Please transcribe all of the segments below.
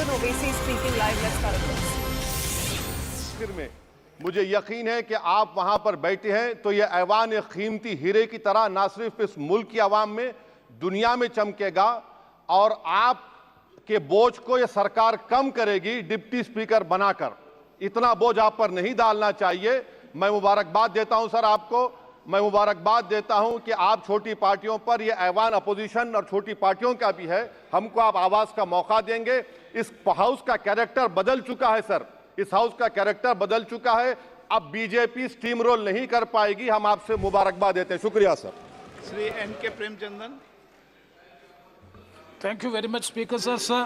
Asadudin Owaisi speaking live. Let's start में मुझे यकीन है कि आप वहां पर बैठे हैं तो यह ऐवान एक कीमती हीरे की तरह ना सिर्फ इस मुल्क की आवाम में, दुनिया में चमकेगा और आप के बोझ को यह सरकार कम करेगी डिप्टी स्पीकर बनाकर। इतना बोझ आप पर नहीं डालना चाहिए। मैं मुबारकबाद देता हूं सर आपको। मैं मुबारकबाद देता हूं कि आप छोटी पार्टियों पर, यह ऐवान अपोजिशन और छोटी पार्टियों का भी है, हमको आप आवाज का मौका देंगे। इस हाउस का कैरेक्टर बदल चुका है सर, इस हाउस का कैरेक्टर बदल चुका है। अब बीजेपी स्टीम रोल नहीं कर पाएगी। हम आपसे मुबारकबाद देते हैं। शुक्रिया sir. Shri N K. Premchandan. Thank you very much, Speaker sir. Sir,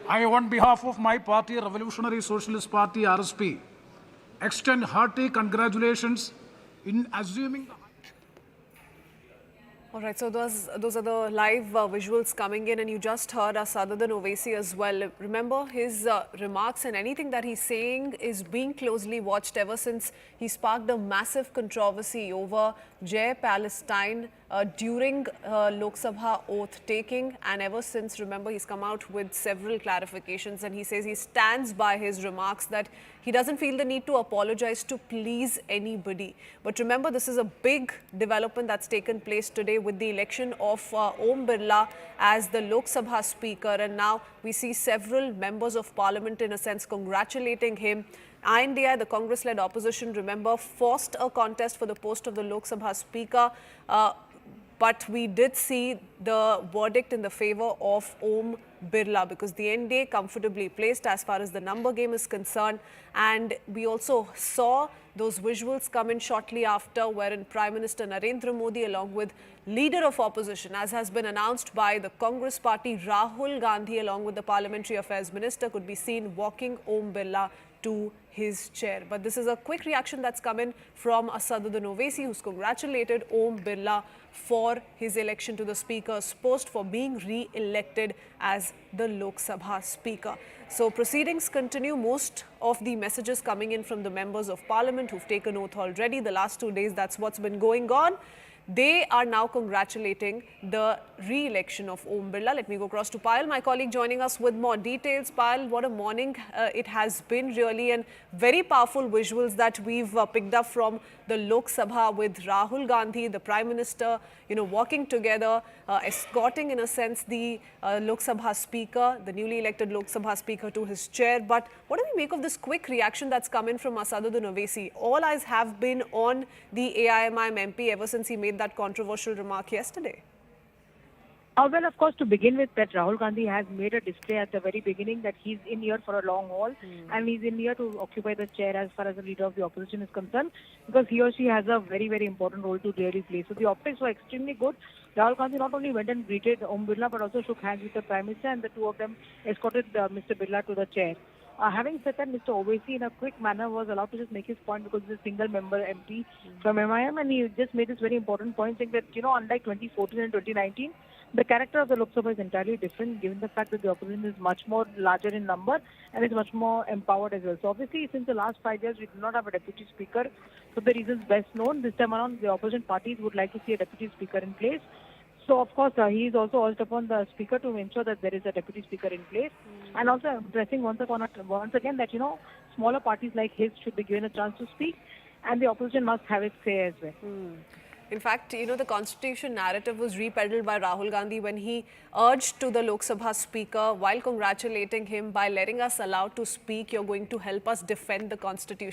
I, on behalf of my party, Revolutionary Socialist Party (RSP), extend hearty congratulations in assuming the. All right, so those are the live visuals coming in, and you just heard Asadudin Owaisi as well. Remember, his remarks and anything that he's saying is being closely watched ever since he sparked a massive controversy over Jai Palestine during Lok Sabha oath taking, and ever since, remember, he's come out with several clarifications, and he says he stands by his remarks that he doesn't feel the need to apologize to please anybody. But remember, this is a big development that's taken place today with the election of Om Birla as the Lok Sabha Speaker, and now we see several members of Parliament in a sense congratulating him. INDI, the Congress-led opposition, remember, forced a contest for the post of the Lok Sabha Speaker, but we did see the verdict in the favor of Om Birla because the NDA comfortably placed as far as the number game is concerned. And we also saw those visuals come in shortly after, wherein Prime Minister Narendra Modi, along with leader of opposition, as has been announced by the Congress party, Rahul Gandhi, along with the Parliamentary Affairs Minister, could be seen walking Om Birla to his chair. But this is a quick reaction that's come in from Asadudin Owaisi, who's congratulated Om Birla for his election to the Speaker's post, for being re-elected as the Lok Sabha Speaker. So proceedings continue. Most of the messages coming in from the members of Parliament who've taken oath already. The last 2 days, that's what's been going on. They are now congratulating the re-election of Om Birla. Let me go across to Payal, my colleague, joining us with more details. Payal, what a morning it has been, really, and very powerful visuals that we've picked up from the Lok Sabha with Rahul Gandhi, the Prime Minister, walking together, escorting, in a sense, the Lok Sabha Speaker, the newly elected Lok Sabha Speaker, to his chair. But what do we make of this quick reaction that's come in from Asadudin Owaisi? All eyes have been on the AIMIM MP ever since he made that controversial remark yesterday. Well, of course, to begin with, that Rahul Gandhi has made a display at the very beginning that he's in here for a long haul and he's in here to occupy the chair as far as the leader of the opposition is concerned, because he or she has a very, very important role to really play. So the optics were extremely good. Rahul Gandhi not only went and greeted Om Birla but also shook hands with the Prime Minister, and the two of them escorted Mr. Birla to the chair. Having said that, Mr. Owaisi in a quick manner was allowed to just make his point because he's a single member MP from MIM, and he just made this very important point saying that, unlike 2014 and 2019, the character of the Lok Sabha is entirely different, given the fact that the opposition is much more larger in number and is much more empowered as well. So obviously, since the last 5 years, we do not have a deputy speaker for the reasons best known. This time around, the opposition parties would like to see a deputy speaker in place. So, of course, he is also urged upon the speaker to ensure that there is a deputy speaker in place. And also pressing once again that, smaller parties like his should be given a chance to speak, and the opposition must have its say as well. In fact, the constitution narrative was repeddled by Rahul Gandhi when he urged to the Lok Sabha Speaker, while congratulating him, by letting us allowed to speak, you're going to help us defend the constitution.